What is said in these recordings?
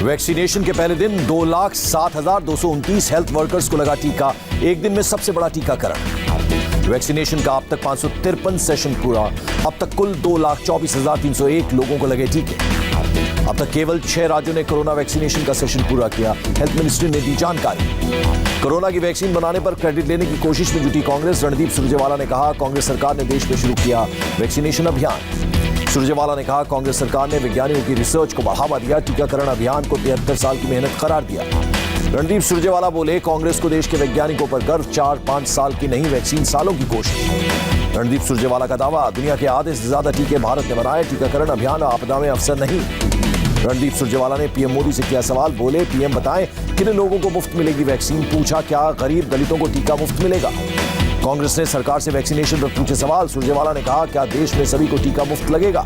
Vaccination के पहले दिन 2,07,229 हेल्थ वर्कर्स को लगा टीका। एक दिन में सबसे बड़ा टीकाकरण। वैक्सीनेशन का अब तक 553 सेशन पूरा। अब तक कुल 2,24,301 लोगों को लगे टीके। अब तक केवल 6 राज्यों ने कोरोना वैक्सीनेशन का सेशन पूरा किया। हेल्थ मिनिस्ट्री ने दी जानकारी। कोरोना की वैक्सीन बनाने पर क्रेडिट लेने की कोशिश में जुटी कांग्रेस। रणदीप सुरजेवाला ने कहा, कांग्रेस सरकार ने देश में शुरू किया वैक्सीनेशन अभियान। सुरजेवाला ने कहा, कांग्रेस सरकार ने वैज्ञानिकों की रिसर्च को बढ़ावा दिया। टीकाकरण अभियान को 73 साल की मेहनत करार दिया। रणदीप सुरजेवाला बोले, कांग्रेस को देश के वैज्ञानिकों पर गर्व। 4-5 साल की नहीं, वैक्सीन सालों की कोशिश। रणदीप सुरजेवाला का दावा, दुनिया के आधे से ज्यादा टीके भारत ने बनाए। टीकाकरण अभियान आपदा में अवसर नहीं। रणदीप सुरजेवाला ने पीएम मोदी से किया सवाल। बोले, पीएम बताएं किन लोगों को मुफ्त मिलेगी वैक्सीन। पूछा, क्या गरीब दलितों को टीका मुफ्त मिलेगा। कांग्रेस ने सरकार से वैक्सीनेशन पर पूछे सवाल। सुरजेवाला ने कहा, क्या देश में सभी को टीका मुफ्त लगेगा।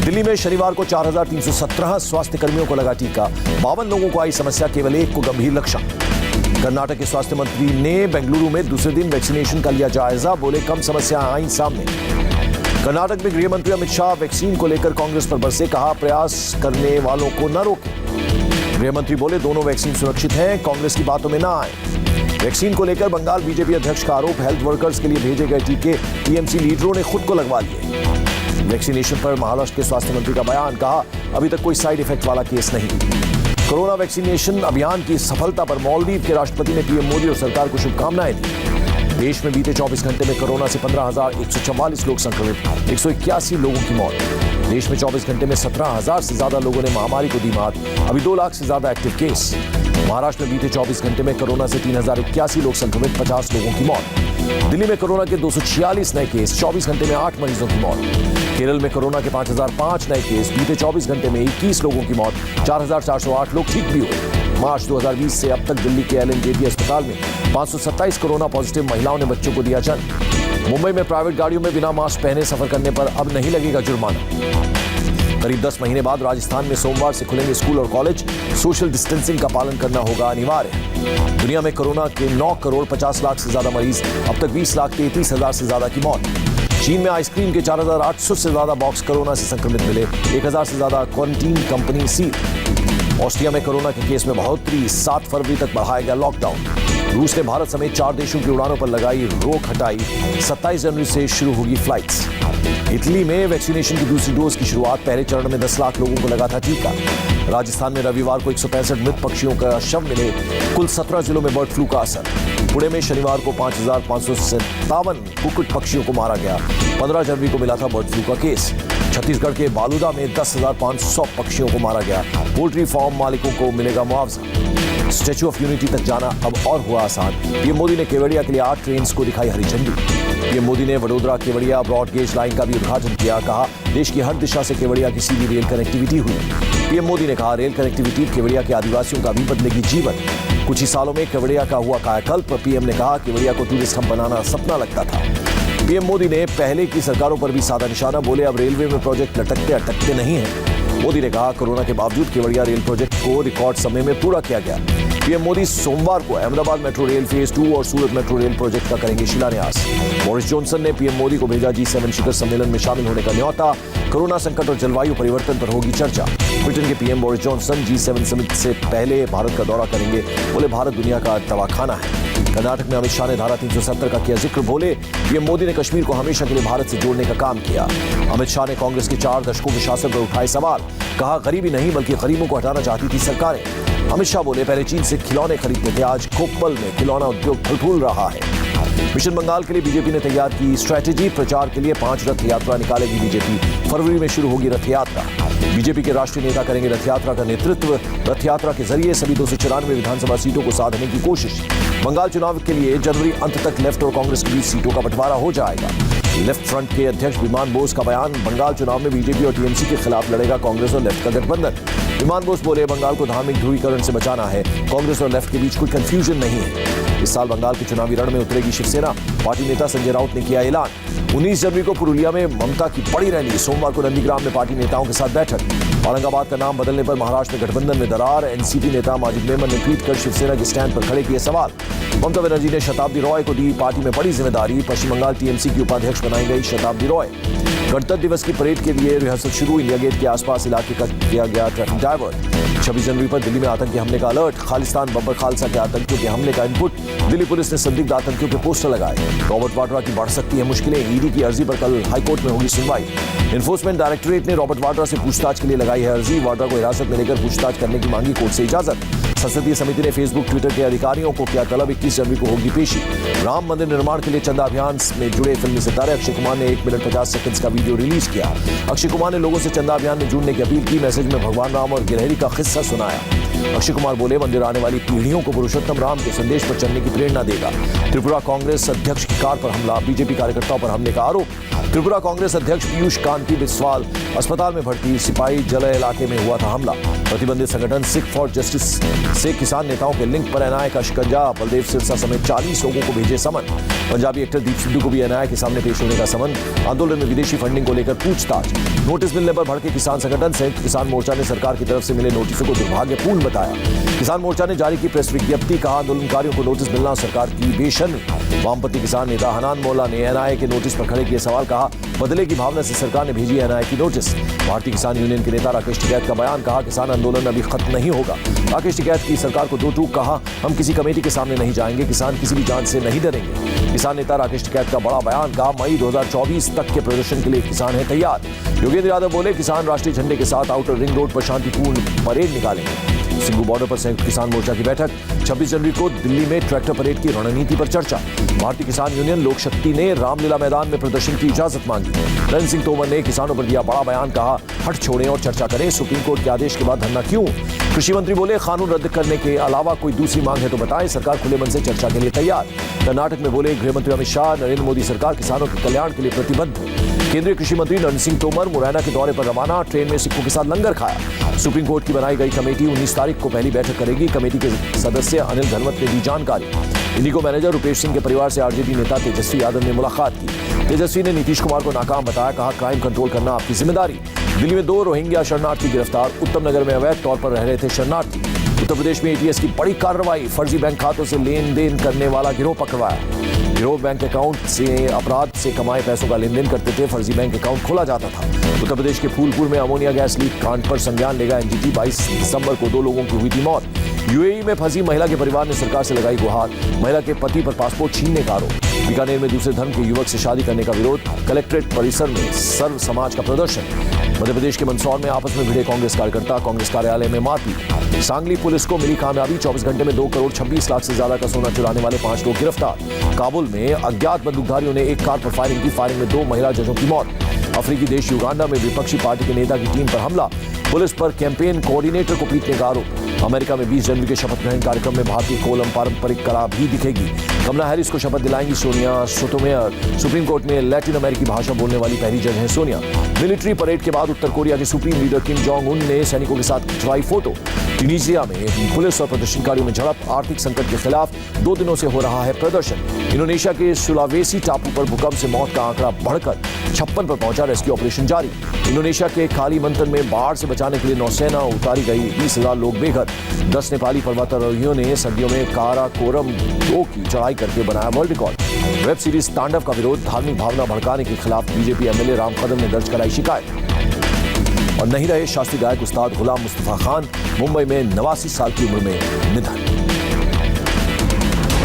दिल्ली में शनिवार को 4,317 स्वास्थ्य कर्मियों को लगा टीका। 52 लोगों को आई समस्या, केवल एक को गंभीर लक्षण। कर्नाटक के स्वास्थ्य मंत्री ने बेंगलुरु में दूसरे दिन वैक्सीनेशन का लिया जायजा। बोले, कम समस्याएं आई सामने। कर्नाटक में गृह मंत्री अमित शाह वैक्सीन को लेकर कांग्रेस पर बरसे। कहा, प्रयास करने वालों को न रोके। गृह मंत्री बोले, दोनों वैक्सीन सुरक्षित हैं, कांग्रेस की बातों में न आए। वैक्सीन को लेकर बंगाल बीजेपी अध्यक्ष का आरोप। हेल्थ वर्कर्स के लिए भेजे गए टीके टीएमसी लीडरों ने खुद को लगवा लिए। वैक्सीनेशन पर महाराष्ट्र के स्वास्थ्य मंत्री का बयान। कहा, अभी तक कोई साइड इफेक्ट वाला केस नहीं। कोरोना वैक्सीनेशन अभियान की सफलता पर मालदीव के राष्ट्रपति ने पीएम मोदी और सरकार को शुभकामनाएं दी। देश में बीते 24 घंटे में कोरोना से 15,144 लोग संक्रमित, 181 लोगों की मौत। देश में 24 घंटे में 17,000 से ज्यादा लोगों ने महामारी को दी मात। अभी 2 लाख से ज्यादा एक्टिव केस। महाराष्ट्र में बीते 24 घंटे में कोरोना से 3,081 लोग संक्रमित, 50 लोगों की मौत। दिल्ली में कोरोना के 246 नए केस, 24 घंटे में 8 मरीजों की मौत। केरल में कोरोना के 5,005 नए केस, बीते 24 घंटे में 21 लोगों की मौत, 4,408 लोग ठीक भी हुए। मार्च 2020 से अब तक दिल्ली के LNJB अस्पताल में 527 कोरोना पॉजिटिव महिलाओं ने बच्चों को दिया जन्म। मुंबई में प्राइवेट गाड़ियों में बिना मास्क पहने सफर करने पर अब नहीं लगेगा जुर्माना। करीब 10 महीने बाद राजस्थान में सोमवार से खुलेंगे स्कूल और कॉलेज। सोशल डिस्टेंसिंग का पालन करना होगा अनिवार्य। दुनिया में कोरोना के 9 करोड़ 50 लाख से ज्यादा मरीज, अब तक 20,33,000 से ज्यादा की मौत। चीन में आइसक्रीम के 4,800 से ज्यादा बॉक्स कोरोना से संक्रमित मिले, 1,000 से ज्यादा क्वारंटीन कंपनी सील। ऑस्ट्रिया में कोरोना के केस में बढ़ोतरी, 7 फरवरी तक बढ़ाया गया लॉकडाउन। रूस ने भारत समेत 4 देशों की उड़ानों पर लगाई रोक हटाई। 27 जनवरी से शुरू होगी फ्लाइट्स। इटली में वैक्सीनेशन की दूसरी डोज की शुरुआत। पहले चरण में 10 लाख लोगों को लगा था टीका। राजस्थान में रविवार को 165 मृत पक्षियों का शव मिले। कुल 17 जिलों में बर्ड फ्लू का असर। पुणे में शनिवार को 5,557 कुक्कुट पक्षियों को मारा गया। 15 जनवरी को मिला था बर्ड फ्लू का केस। छत्तीसगढ़ के बालूदा में 10,500 पक्षियों को मारा गया। पोल्ट्री फार्म मालिकों को मिलेगा मुआवजा। स्टैच्यू ऑफ यूनिटी तक जाना अब और हुआ आसान। पीएम मोदी ने केवड़िया के लिए 8 ट्रेन को दिखाई हरी झंडी। पीएम मोदी ने Vadodara Kevadia broad gauge line का भी उद्घाटन किया। कहा, देश की हर दिशा से केवड़िया की सीधी रेल कनेक्टिविटी हुई। पीएम मोदी ने कहा, रेल कनेक्टिविटी केवड़िया के आदिवासियों का भी बदलेगी जीवन। कुछ ही सालों में केवड़िया का हुआ कायाकल्प। पीएम ने कहा, केवड़िया को टूरिस्ट हब बनाना सपना लगता था। पीएम मोदी ने पहले की सरकारों पर भी साधा निशाना। बोले, अब रेलवे में प्रोजेक्ट लटकते अटकते नहीं है। मोदी ने कहा, कोरोना के बावजूद केवड़िया रेल प्रोजेक्ट को रिकॉर्ड समय में पूरा किया गया। पीएम मोदी सोमवार को अहमदाबाद मेट्रो रेल फेज 2 और सूरत मेट्रो रेल प्रोजेक्ट का करेंगे शिलान्यास। बोरिस जॉनसन ने पीएम मोदी को भेजा G7 शिखर सम्मेलन में शामिल होने का न्योता। कोरोना संकट और जलवायु परिवर्तन पर होगी चर्चा। ब्रिटेन के PM Boris Johnson G7 summit से पहले भारत का दौरा करेंगे। बोले, भारत दुनिया का दवाखाना है। कर्नाटक में अमित शाह ने धारा 370 का किया जिक्र। बोले, पीएम मोदी ने कश्मीर को हमेशा के लिए भारत से जोड़ने का काम किया। अमित शाह ने कांग्रेस के 4 दशकों के शासन पर उठाए सवाल। कहा, गरीबी नहीं बल्कि गरीबों को हटाना चाहती थी सरकारें। अमित शाह बोले, पहले चीन से खिलौने खरीदते थे, आज कोप्पल में खिलौना उद्योग फल फूल रहा है। मिशन बंगाल के लिए बीजेपी ने तैयार की स्ट्रैटेजी। प्रचार के लिए 5 रथ यात्रा निकालेगी बीजेपी। फरवरी में शुरू होगी रथ यात्रा। बीजेपी के राष्ट्रीय नेता करेंगे रथ यात्रा का नेतृत्व। रथ यात्रा के जरिए सभी 294 विधानसभा सीटों को साधने की कोशिश। बंगाल चुनाव के लिए जनवरी अंत तक लेफ्ट और कांग्रेस के बीच सीटों का बंटवारा हो जाएगा। लेफ्ट फ्रंट के अध्यक्ष विमान बोस का बयान। बंगाल चुनाव में बीजेपी और टीएमसी के खिलाफ लड़ेगा कांग्रेस और लेफ्ट का गठबंधन। विमान बोस बोले, बंगाल को धार्मिक ध्रुवीकरण से बचाना है। कांग्रेस और लेफ्ट के बीच कोई कंफ्यूजन नहीं है। इस साल बंगाल के चुनावी रण में उतरेगी शिवसेना। पार्टी नेता संजय राउत ने किया ऐलान। 19 जनवरी को पुरुलिया में ममता की बड़ी रैली। सोमवार को नंदीग्राम में पार्टी नेताओं के साथ बैठक। औरंगाबाद का नाम बदलने पर महाराष्ट्र में गठबंधन में दरार। एनसीपी नेता माजिद मेमन ने ट्वीट कर शिवसेना के स्टैंड पर खड़े किए सवाल। ममता बनर्जी ने शताब्दी रॉय को दी पार्टी में बड़ी जिम्मेदारी। पश्चिम बंगाल टीएमसी की उपाध्यक्ष बनाई गई शताब्दी रॉय। गणतंत्र दिवस की परेड के लिए रिहर्सल शुरू। इंडिया गेट के आसपास इलाके का किया गया ट्रैफिक डायवर्ट। 26 जनवरी पर दिल्ली में आतंकी हमले का अलर्ट। खालिस्तान बब्बर खालसा के आतंकियों के हमले का इनपुट। दिल्ली पुलिस ने संदिग्ध आतंकियों के पोस्टर लगाए। रॉबर्ट वाड्रा की बढ़ सकती है मुश्किलें। ईडी की अर्जी पर कल हाईकोर्ट में होगी सुनवाई। एनफोर्समेंट डायरेक्टोरेट ने रॉबर्ट वाड्रा से पूछताछ के लिए लगाई है अर्जी। वाड्रा को हिरासत में लेकर पूछताछ करने की मांगी कोर्ट से इजाजत। संसदीय समिति ने फेसबुक ट्विटर के अधिकारियों को किया तलब। 21 जनवरी को होगी पेशी। राम मंदिर निर्माण के लिए चंदा अभियान में जुड़े फिल्मी सितारे अक्षय कुमार ने 1 मिनट 50 सेकंड का वीडियो रिलीज किया। अक्षय कुमार ने लोगों से चंदा अभियान में जुड़ने की अपील की। मैसेज में भगवान राम और गिलहरी का किस्सा सुनाया। अक्षय कुमार बोले, मंदिर आने वाली पीढ़ियों को पुरुषोत्तम राम के संदेश पर चलने की प्रेरणा देगा। त्रिपुरा कांग्रेस अध्यक्ष की कार पर हमला। बीजेपी कार्यकर्ताओं पर हमले का आरोप। त्रिपुरा कांग्रेस अध्यक्ष पीयूष कांति बिस्वाल अस्पताल में भर्ती। सिपाही जलय इलाके में हुआ था हमला। प्रतिबंधित संगठन सिख फॉर जस्टिस से किसान नेताओं के लिंक पर एनआईए का शिकंजा। बलदेव सिरसा समेत 40 लोगों को भेजे समन। पंजाबी एक्टर दीप सिद्धू को भी एनआईए के सामने पेश होने का समन। आंदोलन में विदेशी फंडिंग को लेकर पूछताछ। नोटिस मिलने पर भड़के किसान संगठन। संयुक्त किसान मोर्चा ने सरकार की तरफ से मिले नोटिसों को दुर्भाग्यपूर्ण बताया। किसान मोर्चा ने जारी की प्रेस विज्ञप्ति। कहा, आंदोलनकारियों को नोटिस मिलना सरकार की बेशर्मी। वामपंथी किसान नेता हनान मोल्ला ने एनआईए के नोटिस पर खड़े किए सवाल। कहा, बदले की भावना से सरकार ने भेजी एनआईए की नोटिस। भारतीय किसान यूनियन के नेता राकेश टिकैत का बयान। कहा, किसान आंदोलन अभी खत्म नहीं होगा। राकेश टिकैत की सरकार को दो टूक। कहा, हम किसी कमेटी के सामने नहीं जाएंगे। किसान किसी भी जान से नहीं डरेंगे। किसान नेता राकेश टिकैत का बड़ा बयान। कहा, मई 2024 तक के प्रदर्शन के लिए किसान है तैयार। योगेंद्र यादव बोले, किसान राष्ट्रीय झंडे के साथ आउटर रिंग रोड पर शांतिपूर्ण परेड निकालेंगे। सिंघू बॉर्डर पर संयुक्त किसान मोर्चा की बैठक। 26 जनवरी को दिल्ली में ट्रैक्टर परेड की रणनीति पर चर्चा। भारतीय किसान यूनियन लोक शक्ति ने रामलीला मैदान में प्रदर्शन की इजाजत मांगी। नरेंद्र सिंह तोमर ने किसानों पर दिया बड़ा बयान। कहा, हट छोड़ें और चर्चा करें। सुप्रीम कोर्ट के आदेश के बाद धरना क्यों? कृषि मंत्री बोले, कानून रद्द करने के अलावा कोई दूसरी मांग है तो बताएं। सरकार खुले मन से चर्चा के लिए तैयार। कर्नाटक में बोले गृह मंत्री अमित शाह, नरेंद्र मोदी सरकार किसानों के कल्याण के लिए प्रतिबद्ध। केंद्रीय कृषि मंत्री नरेंद्र सिंह तोमर मुरैना के दौरे पर रवाना। ट्रेन में सिखों के साथ लंगर खाया। सुप्रीम कोर्ट की बनाई गई कमेटी 19 तारीख को पहली बैठक करेगी। कमेटी के सदस्य अनिल घनवत ने दी जानकारी। इंडिको मैनेजर रुपेश सिंह के परिवार से आरजेडी नेता तेजस्वी यादव ने मुलाकात की। तेजस्वी ने नीतीश कुमार को नाकाम बताया। कहा, क्राइम कंट्रोल करना आपकी जिम्मेदारी। दिल्ली में 2 रोहिंग्या शरणार्थी गिरफ्तार। उत्तम नगर में अवैध तौर पर रह रहे थे शरणार्थी। उत्तर प्रदेश में एटीएस की बड़ी कार्रवाई। फर्जी बैंक खातों से लेन देन करने वाला गिरोह पकड़वाया। गिरोह बैंक अकाउंट से अपराध से कमाए पैसों का लेन देन करते थे। फर्जी बैंक अकाउंट खोला जाता था। उत्तर प्रदेश के फूलपुर में अमोनिया गैस लीक कांड पर संज्ञान लेगा एनजीटी। 22 दिसंबर को 2 लोगों की हुई थी मौत। यूएई में फंसी महिला के परिवार ने सरकार से लगाई गुहार। महिला के पति पर पासपोर्ट छीनने का आरोप। बीकानेर में दूसरे धर्म के युवक से शादी करने का विरोध। कलेक्ट्रेट परिसर में सर्व समाज का प्रदर्शन। मध्य प्रदेश के मंदसौर में आपस में भिड़े कांग्रेस कार्यकर्ता। कांग्रेस कार्यालय में मारपीट। सांगली पुलिस को मिली कामयाबी। 24 घंटे में 2 करोड़ 26 लाख से ज्यादा का सोना चुराने वाले 5 लोग गिरफ्तार। काबुल में अज्ञात बंदूकधारियों ने एक कार पर फायरिंग की। फायरिंग में 2 महिला जजों की मौत। अफ्रीकी देश युगांडा में विपक्षी पार्टी के नेता की टीम पर हमला। पुलिस पर कैंपेन कोऑर्डिनेटर को पीटने का आरोप। अमेरिका में 20 जनवरी के शपथ ग्रहण कार्यक्रम में भारतीय कोलम पारंपरिक कला भी दिखेगी। कमला हैरिस को शपथ दिलाएंगी सोनिया सोटोमेयर। सुप्रीम कोर्ट में लैटिन अमेरिकी भाषा बोलने वाली पहली जज हैं सोनिया। मिलिट्री परेड के बाद उत्तर कोरिया के supreme leader Kim Jong Un ने सैनिकों के साथ खिंचवाई फोटो। ट्यूनीशिया में पुलिस और प्रदर्शनकारियों में झड़प। आर्थिक संकट के खिलाफ 2 दिनों से हो रहा है प्रदर्शन। इंडोनेशिया के सुलावेसी टापू पर भूकंप से मौत का आंकड़ा बढ़कर 56 पर पहुंचा। रेस्क्यू ऑपरेशन जारी। इंडोनेशिया के कालीमंतन में बाढ़ से बचाने के लिए नौसेना उतारी गई। 20,000 लोग बेघर। 10 नेपाली पर्वतारोहियों ने सर्दियों में काराकोरम 2 की चढ़ाई करके बनाया वर्ल्ड रिकॉर्ड। वेब सीरीज तांडव का विरोध। धार्मिक भावना भड़काने के खिलाफ बीजेपी एमएलए राम कदम ने दर्ज कराई शिकायत। और नहीं रहे शास्त्रीय गायक उस्ताद गुलाम मुस्तफा खान। मुंबई में 89 साल की उम्र में निधन।